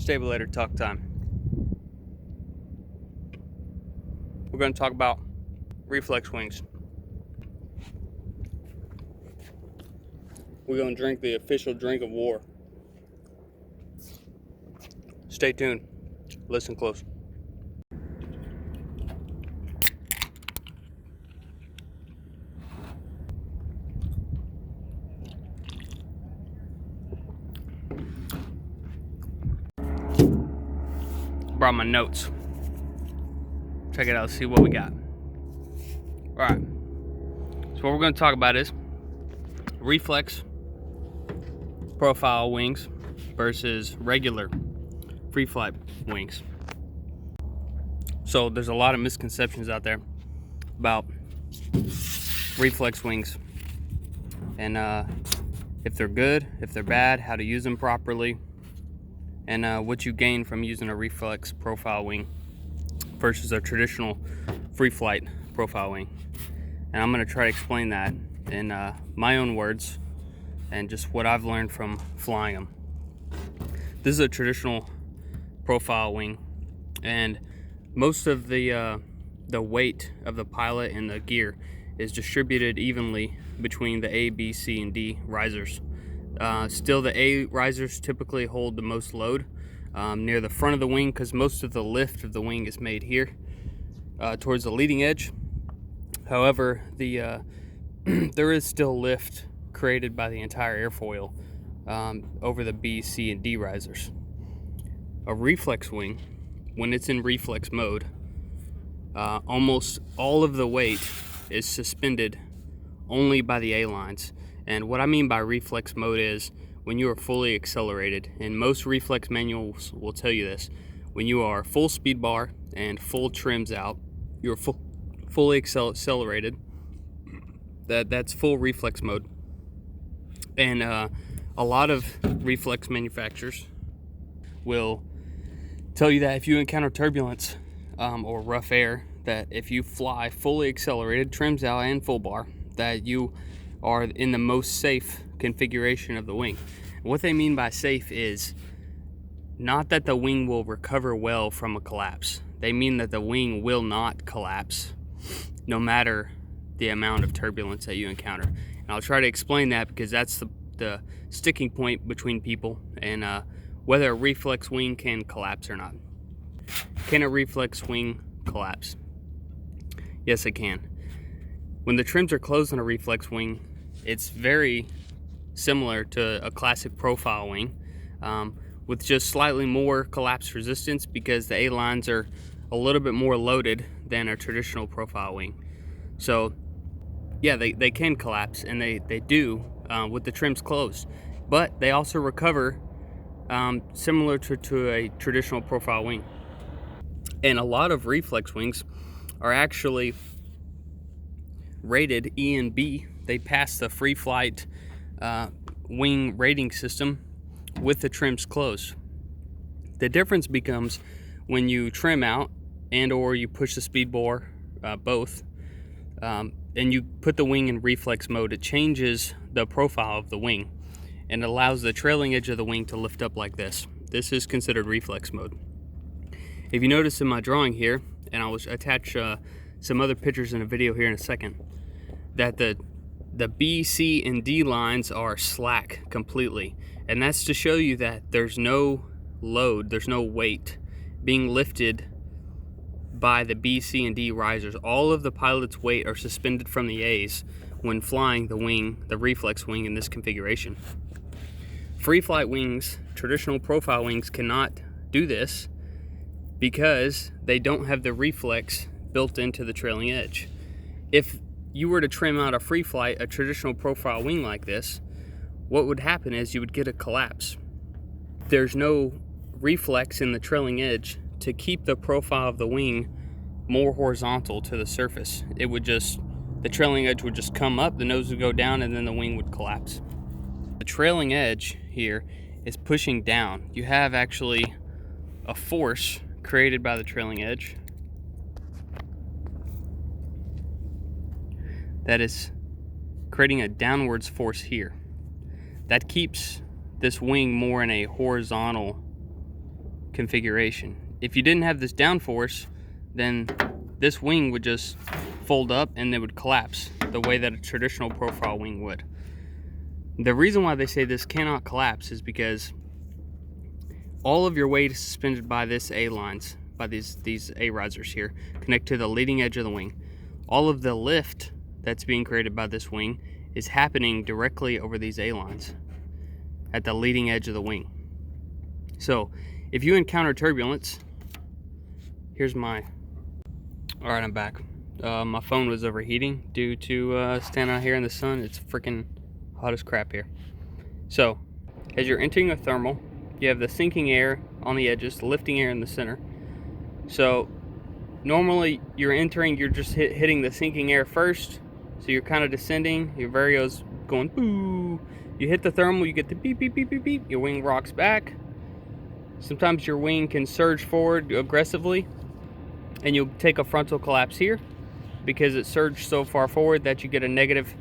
Stabulator talk time. We're going to talk about reflex wings. We're going to drink the official drink of war. Stay tuned. Listen close. Brought my notes. Check it out, see what we got. Alright. So what we're going to talk about is reflex profile wings versus regular free flight wings. So there's a lot of misconceptions out there about reflex wings and if they're good, if they're bad, how to use them properly, and what you gain from using a reflex profile wing versus a traditional free flight profile wing. And I'm going to try to explain that in my own words and just what I've learned from flying them. This is a traditional profile wing, and most of the weight of the pilot and the gear is distributed evenly between the A, B, C, and D risers. Still, the A risers typically hold the most load near the front of the wing, because most of the lift of the wing is made here towards the leading edge. However, there is still lift created by the entire airfoil over the B, C, and D risers. A reflex wing, when it's in reflex mode, almost all of the weight is suspended only by the A lines. And what I mean by reflex mode is when you are fully accelerated, and most reflex manuals will tell you this, when you are full speed bar and full trims out, you're fully accelerated, that's full reflex mode. And a lot of reflex manufacturers will tell you that if you encounter turbulence or rough air, that if you fly fully accelerated, trims out, and full bar, that you are in the most safe configuration of the wing. What they mean by safe is not that the wing will recover well from a collapse. They mean that the wing will not collapse no matter the amount of turbulence that you encounter. And I'll try to explain that, because that's the sticking point between people and whether a reflex wing can collapse or not. Can a reflex wing collapse? Yes, it can. When the trims are closed on a reflex wing, it's very similar to a classic profile wing, with just slightly more collapse resistance, because the A lines are a little bit more loaded than a traditional profile wing. So yeah, they can collapse, and they do with the trims closed, but they also recover similar to a traditional profile wing. And a lot of reflex wings are actually rated E and B. They pass the free flight wing rating system with the trims closed. The difference becomes when you trim out and or you push the speed bar, both, and you put the wing in reflex mode. It changes the profile of the wing and allows the trailing edge of the wing to lift up like this. This is considered reflex mode. If you notice in my drawing here, and I will attach some other pictures in a video here in a second, that the B, C, and D lines are slack completely. And that's to show you that there's no load, there's no weight being lifted by the B, C, and D risers. All of the pilot's weight are suspended from the A's when flying the wing, the reflex wing, in this configuration. Free flight wings, traditional profile wings, cannot do this because they don't have the reflex built into the trailing edge. If you were to trim out a free flight, a traditional profile wing like this, what would happen is you would get a collapse. There's no reflex in the trailing edge to keep the profile of the wing more horizontal to the surface. It would just, the trailing edge would just come up, the nose would go down, and then the wing would collapse. The trailing edge here is pushing down. You have actually a force created by the trailing edge that is creating a downwards force here. That keeps this wing more in a horizontal configuration. If you didn't have this downforce, then this wing would just fold up and it would collapse the way that a traditional profile wing would. The reason why they say this cannot collapse is because all of your weight is suspended by this A-lines, by these A-risers here, connect to the leading edge of the wing. All of the lift that's being created by this wing is happening directly over these A-lines at the leading edge of the wing. So if you encounter turbulence, here's my, all right, I'm back. My phone was overheating due to standing out here in the sun. It's freaking hot as crap here. So as you're entering a thermal, you have the sinking air on the edges, the lifting air in the center. So normally you're entering, you're just hitting the sinking air first. So you're kind of descending, your vario's going boo. You hit the thermal, you get the beep, beep, beep, beep, beep. Your wing rocks back. Sometimes your wing can surge forward aggressively and you'll take a frontal collapse here because it surged so far forward that you get a negative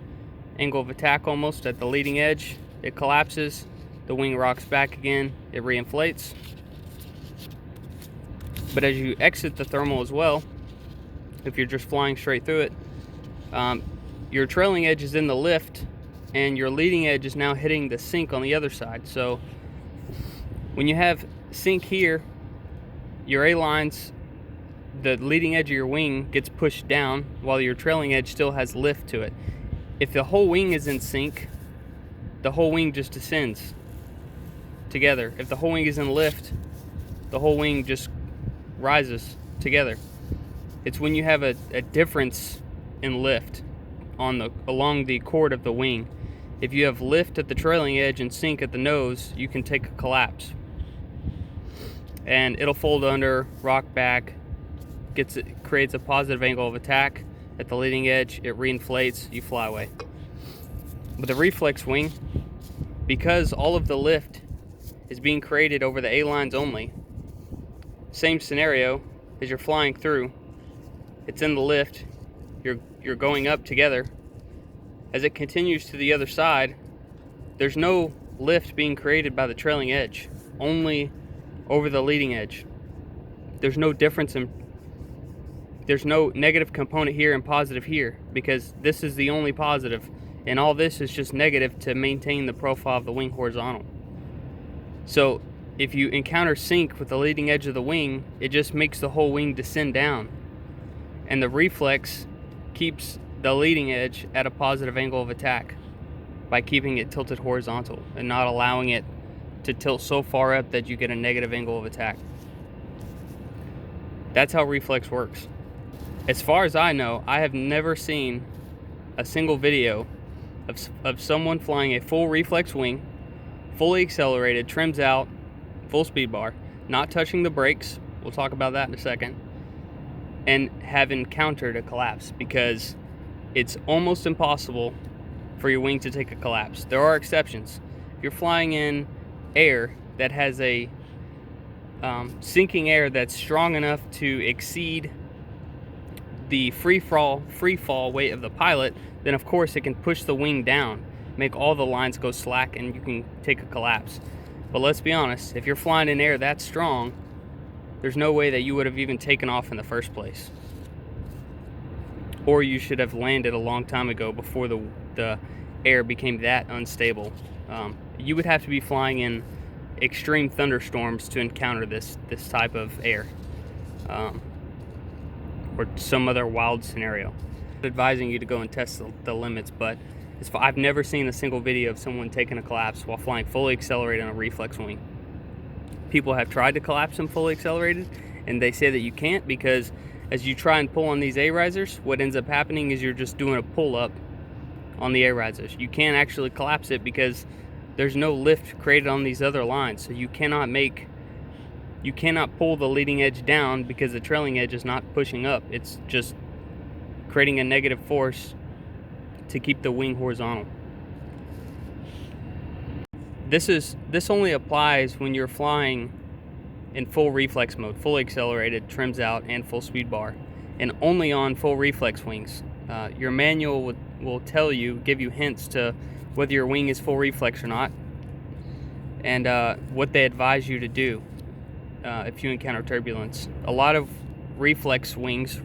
angle of attack almost at the leading edge. It collapses, the wing rocks back again, it reinflates. But as you exit the thermal as well, if you're just flying straight through it, your trailing edge is in the lift and your leading edge is now hitting the sink on the other side. So when you have sink here, your A-lines, the leading edge of your wing gets pushed down while your trailing edge still has lift to it. If the whole wing is in sink, the whole wing just descends together. If the whole wing is in lift, the whole wing just rises together. It's when you have a difference in lift along the chord of the wing. If you have lift at the trailing edge and sink at the nose, you can take a collapse. And it'll fold under, rock back, creates a positive angle of attack at the leading edge, it reinflates, you fly away. With the reflex wing, because all of the lift is being created over the A-lines only, same scenario as you're flying through, it's in the lift, you're going up together. As it continues to the other side, there's no lift being created by the trailing edge, only over the leading edge. There's no difference there's no negative component here and positive here, because this is the only positive, and all this is just negative to maintain the profile of the wing horizontal. So if you encounter sink with the leading edge of the wing, it just makes the whole wing descend down, and the reflex keeps the leading edge at a positive angle of attack by keeping it tilted horizontal and not allowing it to tilt so far up that you get a negative angle of attack. That's how reflex works. As far as I know, I have never seen a single video of someone flying a full reflex wing, fully accelerated, trims out, full speed bar, not touching the brakes, we'll talk about that in a second, and have encountered a collapse, because it's almost impossible for your wing to take a collapse. There are exceptions. If you're flying in air that has a sinking air that's strong enough to exceed the free fall weight of the pilot, then of course it can push the wing down, make all the lines go slack, and you can take a collapse. But let's be honest, if you're flying in air that strong, there's no way that you would have even taken off in the first place. Or you should have landed a long time ago before the air became that unstable. You would have to be flying in extreme thunderstorms to encounter this type of air, or some other wild scenario. I'm advising you to go and test the limits, but I've never seen a single video of someone taking a collapse while flying fully accelerated on a reflex wing. People have tried to collapse them fully accelerated, and they say that you can't, because as you try and pull on these A-risers, what ends up happening is you're just doing a pull-up on the A-risers. You can't actually collapse it because there's no lift created on these other lines, so you cannot pull the leading edge down because the trailing edge is not pushing up. It's just creating a negative force to keep the wing horizontal. This only applies when you're flying in full reflex mode, fully accelerated, trims out, and full speed bar, and only on full reflex wings. Your manual will give you hints to whether your wing is full reflex or not, and what they advise you to do. if you encounter turbulence. A lot of reflex wings,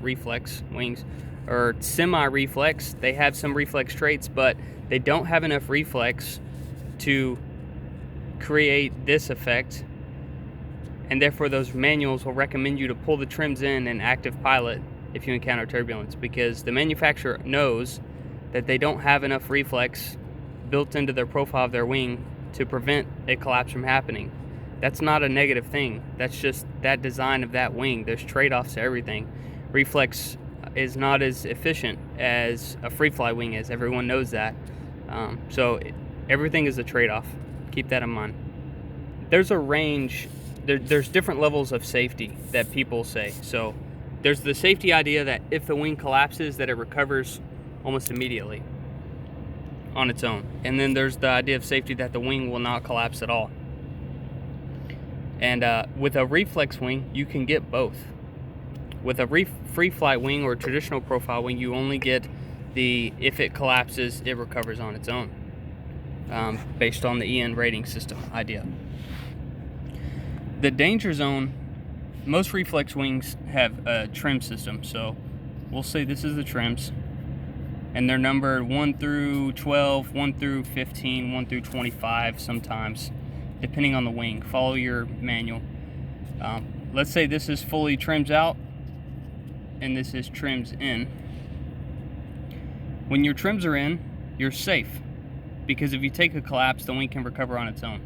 or semi-reflex, they have some reflex traits, but they don't have enough reflex to create this effect, and therefore those manuals will recommend you to pull the trims in and active pilot if you encounter turbulence, because the manufacturer knows that they don't have enough reflex built into their profile of their wing to prevent a collapse from happening. That's not a negative thing. That's just that design of that wing. There's trade-offs to everything. Reflex is not as efficient as a free fly wing is. Everyone knows that. So everything is a trade-off. Keep that in mind. There's a range. There's different levels of safety that people say. So there's the safety idea that if the wing collapses, that it recovers almost immediately on its own. And then there's the idea of safety that the wing will not collapse at all. And with a reflex wing, you can get both. With a free flight wing or traditional profile wing, you only get the if it collapses, it recovers on its own, based on the EN rating system idea. The danger zone, most reflex wings have a trim system. So we'll say this is the trims, and they're numbered 1 through 12, 1 through 15, 1 through 25 sometimes, depending on the wing. Follow your manual. Let's say this is fully trims out and this is trims in. When your trims are in, you're safe, because if you take a collapse, the wing can recover on its own.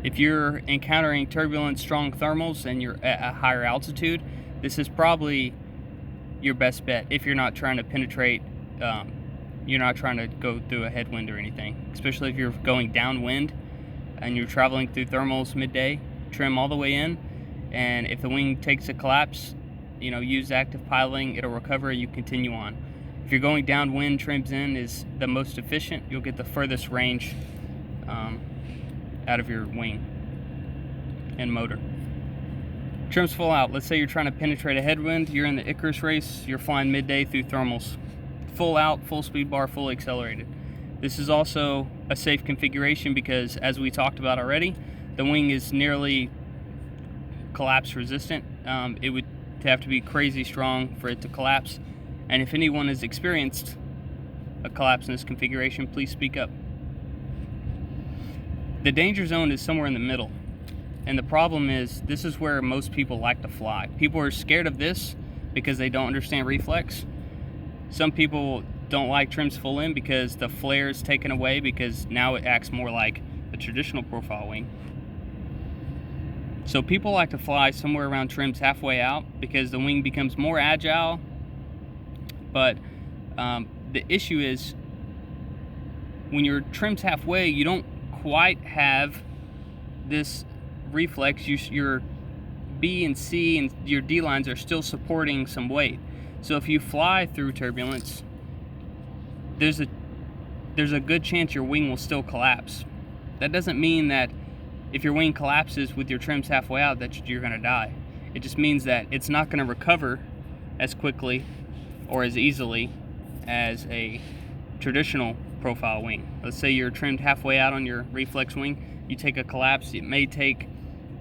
If you're encountering turbulence, strong thermals, and you're at a higher altitude, this is probably your best bet if you're not trying to penetrate, you're not trying to go through a headwind or anything. Especially if you're going downwind and you're traveling through thermals midday, trim all the way in, and if the wing takes a collapse, use active piloting, it'll recover, you continue on. If you're going downwind, trims in is the most efficient. You'll get the furthest range out of your wing and motor. Trims full out. Let's say you're trying to penetrate a headwind, you're in the Icarus race, you're flying midday through thermals. Full out, full speed bar, fully accelerated. This is also a safe configuration because, as we talked about already, the wing is nearly collapse resistant. It would have to be crazy strong for it to collapse. And if anyone has experienced a collapse in this configuration, please speak up. The danger zone is somewhere in the middle. And the problem is, this is where most people like to fly. People are scared of this because they don't understand reflex. Some people don't like trims full in because the flare is taken away, because now it acts more like a traditional profile wing. So people like to fly somewhere around trims halfway out because the wing becomes more agile. But the issue is, when your trim's halfway, you don't quite have this reflex. Your B and C and your D lines are still supporting some weight. So if you fly through turbulence, there's a good chance your wing will still collapse. That doesn't mean that if your wing collapses with your trims halfway out that you're going to die. It just means that it's not going to recover as quickly or as easily as a traditional profile wing. Let's say you're trimmed halfway out on your reflex wing, you take a collapse. It may take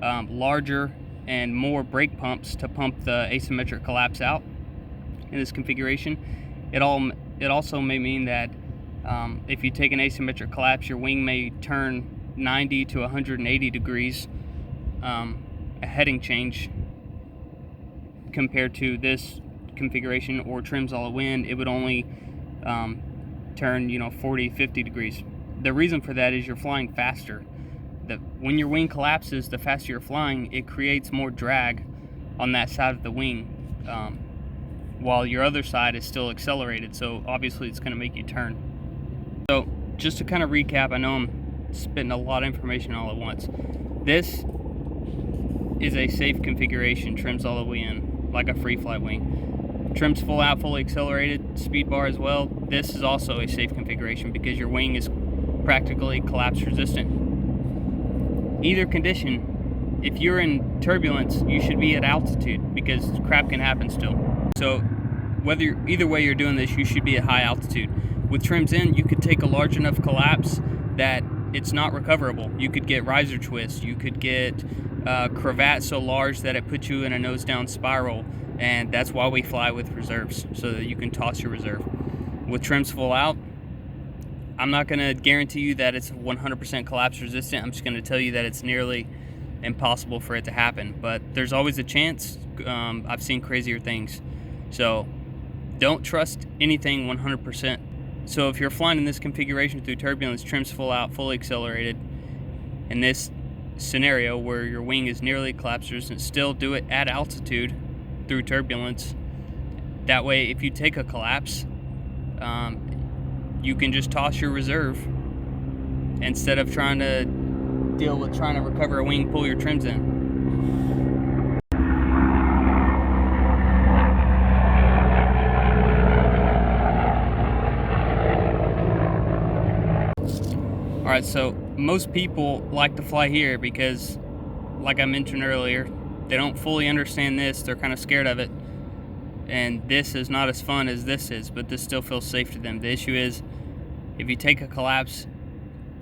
larger and more brake pumps to pump the asymmetric collapse out in this configuration. It also may mean that if you take an asymmetric collapse, your wing may turn 90 to 180 degrees, a heading change compared to this configuration, or trims all the wind, it would only turn 40, 50 degrees. The reason for that is you're flying faster. When your wing collapses, the faster you're flying, it creates more drag on that side of the wing, while your other side is still accelerated. So obviously it's going to make you turn. So just to kind of recap, I know I'm spitting a lot of information all at once. This is a safe configuration, trims all the way in, like a free flight wing. Trims full out, fully accelerated, speed bar as well. This is also a safe configuration because your wing is practically collapse resistant. Either condition, if you're in turbulence, you should be at altitude because crap can happen still. So either way you're doing this, you should be at high altitude. With trims in, you could take a large enough collapse that it's not recoverable. You could get riser twists, you could get cravat so large that it puts you in a nose down spiral, and that's why we fly with reserves, so that you can toss your reserve. With trims full out, I'm not going to guarantee you that it's 100% collapse resistant. I'm just going to tell you that it's nearly impossible for it to happen, but there's always a chance. I've seen crazier things, so don't trust anything 100%. So if you're flying in this configuration through turbulence, trims full out, fully accelerated, in this scenario where your wing is nearly collapse resistant, still do it at altitude through turbulence. That way, if you take a collapse, you can just toss your reserve instead of trying to deal with trying to recover a wing, pull your trims in. Alright, so most people like to fly here because, like I mentioned earlier, they don't fully understand this. They're kind of scared of it. And this is not as fun as this is, but this still feels safe to them. The issue is, if you take a collapse,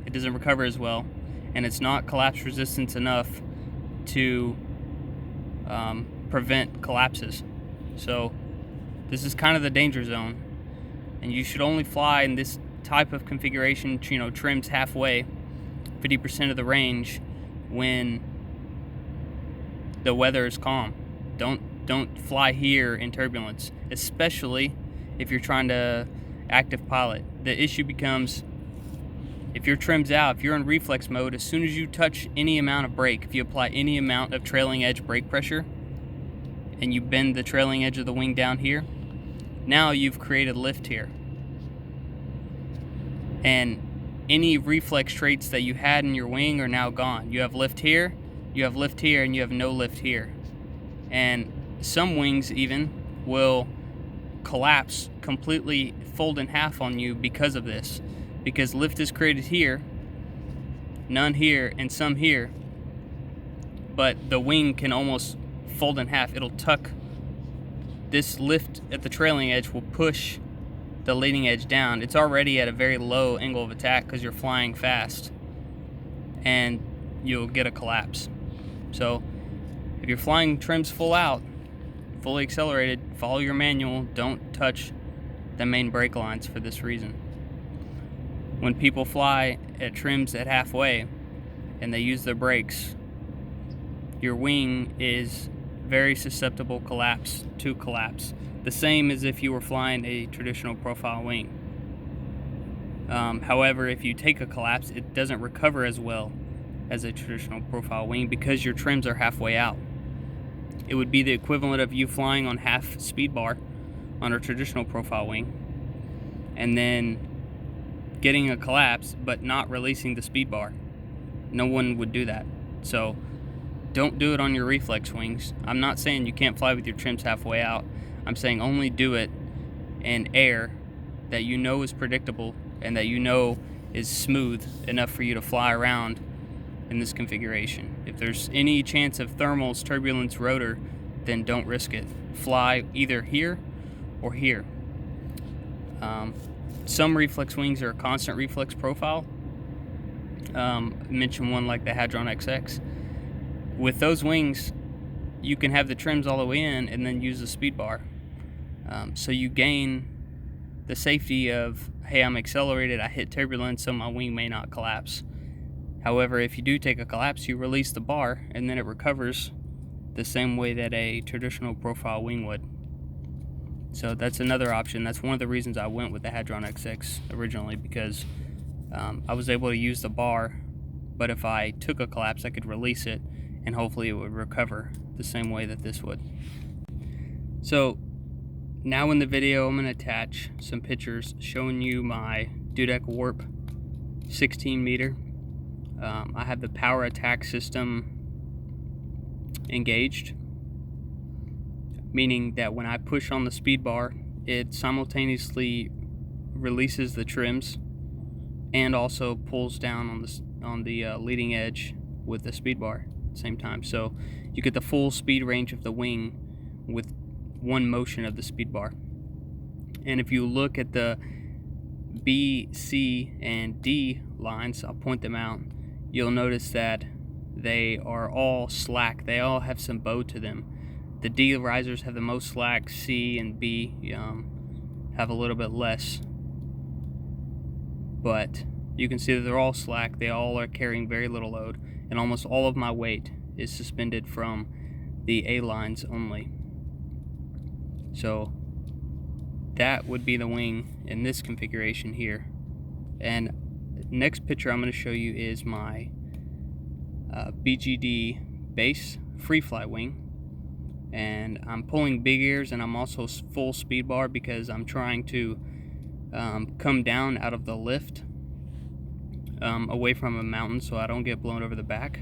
it doesn't recover as well, and it's not collapse resistant enough to prevent collapses. So this is kind of the danger zone, and you should only fly in this type of configuration, trims halfway, 50% of the range, when the weather is calm. Don't fly here in turbulence, especially if you're trying to active pilot. The issue becomes, if your trim's out, if you're in reflex mode, as soon as you touch any amount of brake, if you apply any amount of trailing edge brake pressure and you bend the trailing edge of the wing down here, now you've created lift here. And any reflex traits that you had in your wing are now gone. You have lift here, you have lift here, and you have no lift here. And some wings even will collapse, completely fold in half on you because of this. Because lift is created here, none here, and some here. But the wing can almost fold in half. It'll tuck. This lift at the trailing edge will push the leading edge down. It's already at a very low angle of attack because you're flying fast, and you'll get a collapse. So if you're flying trims full out, fully accelerated, follow your manual. Don't touch the main brake lines for this reason. When people fly at trims at halfway and they use their brakes, your wing is very susceptible to collapse. The same as if you were flying a traditional profile wing. However, if you take a collapse, it doesn't recover as well as a traditional profile wing because your trims are halfway out. It would be the equivalent of you flying on half speed bar on a traditional profile wing and then getting a collapse but not releasing the speed bar. No one would do that. So don't do it on your reflex wings. I'm not saying you can't fly with your trims halfway out. I'm saying only do it in air that you know is predictable and that you know is smooth enough for you to fly around in this configuration. If there's any chance of thermals, turbulence, rotor, then don't risk it. Fly either here or here. Some reflex wings are a constant reflex profile. Mention one like the Hadron XX. With those wings, you can have the trims all the way in and then use the speed bar. So you gain the safety of, hey, I'm accelerated, I hit turbulence, so my wing may not collapse. However, if you do take a collapse, you release the bar and then it recovers the same way that a traditional profile wing would. So that's another option. That's one of the reasons I went with the Hadron XX originally, because I was able to use the bar, but if I took a collapse, I could release it and hopefully it would recover the same way that this would. So now in the video, I'm going to attach some pictures showing you my Dudek Warp 16 meter. I have the power attack system engaged, meaning that when I push on the speed bar, it simultaneously releases the trims and also pulls down on the leading edge with the speed bar at the same time. So you get the full speed range of the wing with one motion of the speed bar. And if you look at the B, C, and D lines, I'll point them out, you'll notice that they are all slack. They all have some bow to them. The D risers have the most slack. C and B have a little bit less. But you can see that they're all slack. They all are carrying very little load, and almost all of my weight is suspended from the A lines only. So that would be the wing in this configuration here. And next picture I'm going to show you is my BGD base free fly wing, and I'm pulling big ears, and I'm also full speed bar because I'm trying to come down out of the lift away from a mountain so I don't get blown over the back.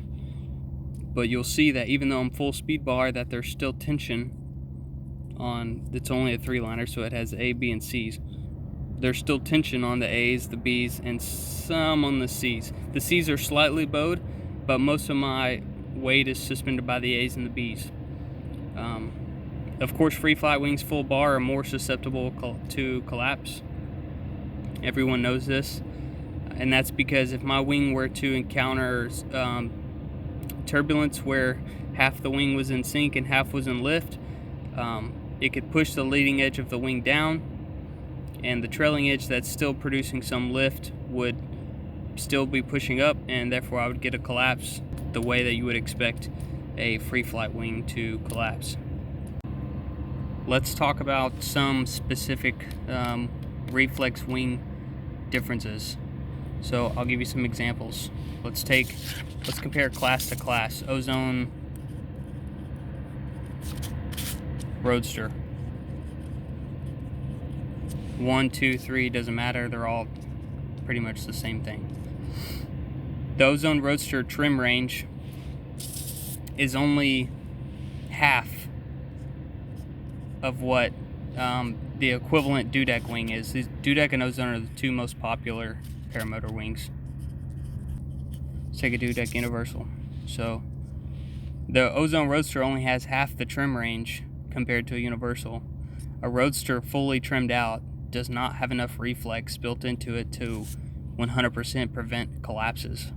But you'll see that even though I'm full speed bar, that there's still tension on, it's only a 3-liner, so it has A, B, and C's. There's still tension on the A's, the B's, and some on the C's. The C's are slightly bowed, but most of my weight is suspended by the A's and the B's. Of course, free fly wings full bar are more susceptible to collapse. Everyone knows this, and that's because if my wing were to encounter turbulence where half the wing was in sink and half was in lift, it could push the leading edge of the wing down, and the trailing edge that's still producing some lift would still be pushing up, and therefore I would get a collapse the way that you would expect a free flight wing to collapse. Let's talk about some specific reflex wing differences. So I'll give you some examples. Let's compare class to class. Ozone Roadster. 1, 2, 3, doesn't matter. They're all pretty much the same thing. The Ozone Roadster trim range is only half of what the equivalent dewdeck wing is. These dewdeck and Ozone are the two most popular paramotor wings. Let's take a dewdeck universal. So the Ozone Roadster only has half the trim range compared to a universal. A Roadster fully trimmed out does not have enough reflex built into it to 100% prevent collapses.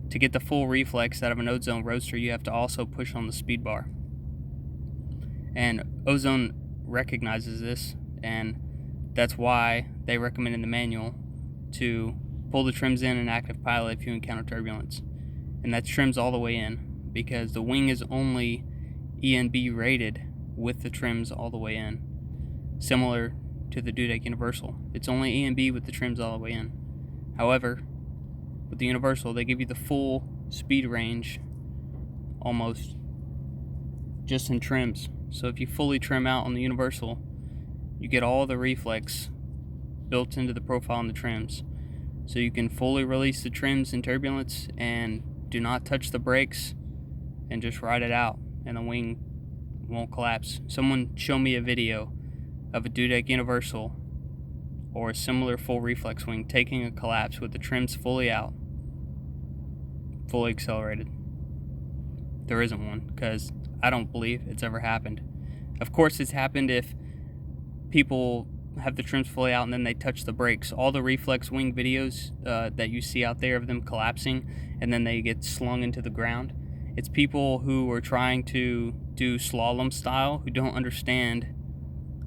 To get the full reflex out of an Ozone Roadster, you have to also push on the speed bar. And Ozone recognizes this, and that's why they recommend in the manual to pull the trims in and active pilot if you encounter turbulence. And that's trims all the way in, because the wing is only E and B rated with the trims all the way in. Similar to the dewdeck universal, it's only E and B with the trims all the way in. However, with the universal, they give you the full speed range almost just in trims. So if you fully trim out on the universal, you get all the reflex built into the profile and the trims. So you can fully release the trims in turbulence and do not touch the brakes and just ride it out, and the wing won't collapse. Someone show me a video of a dewdeck universal or a similar full reflex wing taking a collapse with the trims fully out, fully accelerated. There isn't one, because I don't believe it's ever happened. Of course, it's happened if people have the trims fully out and then they touch the brakes. All the reflex wing videos that you see out there of them collapsing and then they get slung into the ground, it's people who are trying to do slalom style who don't understand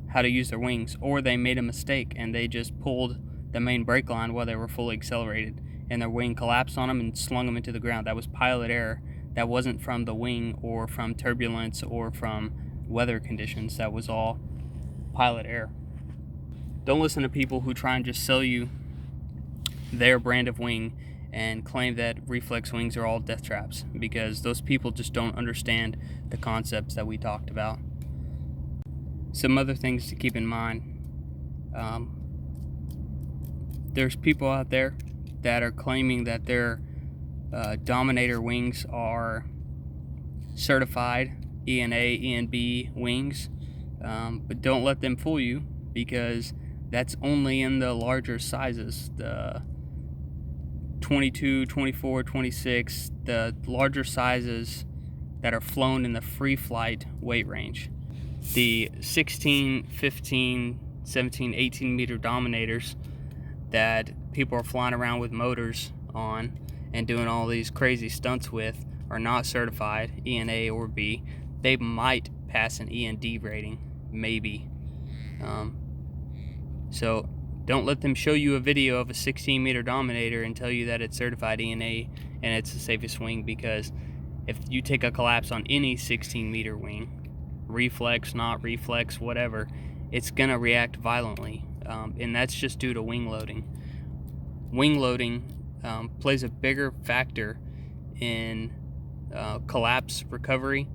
how to use their wings, or they made a mistake and they just pulled the main brake line while they were fully accelerated and their wing collapsed on them and slung them into the ground. That was pilot error. That wasn't from the wing or from turbulence or from weather conditions. That was all pilot error. Don't listen to people who try and just sell you their brand of wing and claim that reflex wings are all death traps, because those people just don't understand the concepts that we talked about. Some other things to keep in mind. There's people out there that are claiming that their Dominator wings are certified E&A, E&B wings, but don't let them fool you, because that's only in the larger sizes, the 22, 24, 26, the larger sizes that are flown in the free flight weight range. The 16, 15, 17, 18 meter Dominators that people are flying around with motors on and doing all these crazy stunts with are not certified ENA or B. They might pass an END rating, maybe. So don't let them show you a video of a 16-meter Dominator and tell you that it's certified ENA and it's the safest wing, because if you take a collapse on any 16-meter wing, reflex, not reflex, whatever, it's gonna react violently, and that's just due to wing loading. Wing loading plays a bigger factor in collapse recovery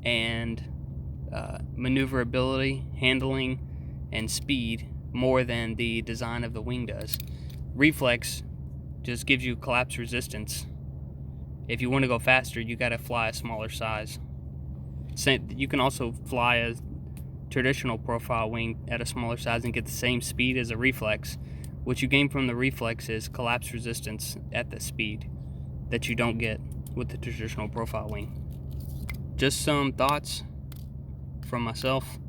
and maneuverability, handling, and speed more than the design of the wing does. Reflex just gives you collapse resistance. If you want to go faster, you got to fly a smaller size. You can also fly a traditional profile wing at a smaller size and get the same speed as a reflex. What you gain from the reflex is collapse resistance at the speed that you don't get with the traditional profile wing. Just some thoughts from myself.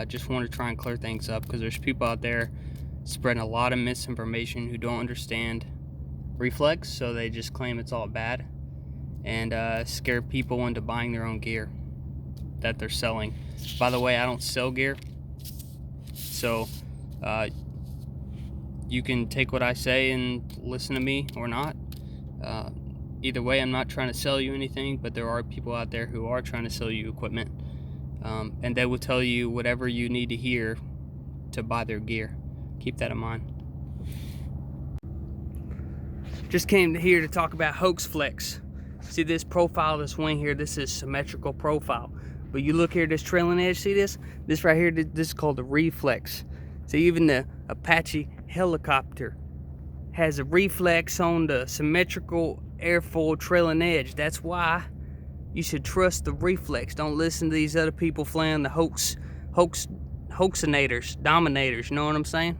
Just want to try and clear things up, because there's people out there spreading a lot of misinformation who don't understand reflex, so they just claim it's all bad and scare people into buying their own gear that they're selling. By the way, I don't sell gear, so you can take what I say and listen to me or not. Either way, I'm not trying to sell you anything, but there are people out there who are trying to sell you equipment, and they will tell you whatever you need to hear to buy their gear. Keep that in mind. Just came here to talk about hoax flex. See this profile of this wing here? This is symmetrical profile. But you look here, this trailing edge, see this? This right here, this is called the reflex. See, even the Apache helicopter has a reflex on the symmetrical airfoil trailing edge. That's why you should trust the reflex. Don't listen to these other people flying the hoaxinators, dominators, you know what I'm saying?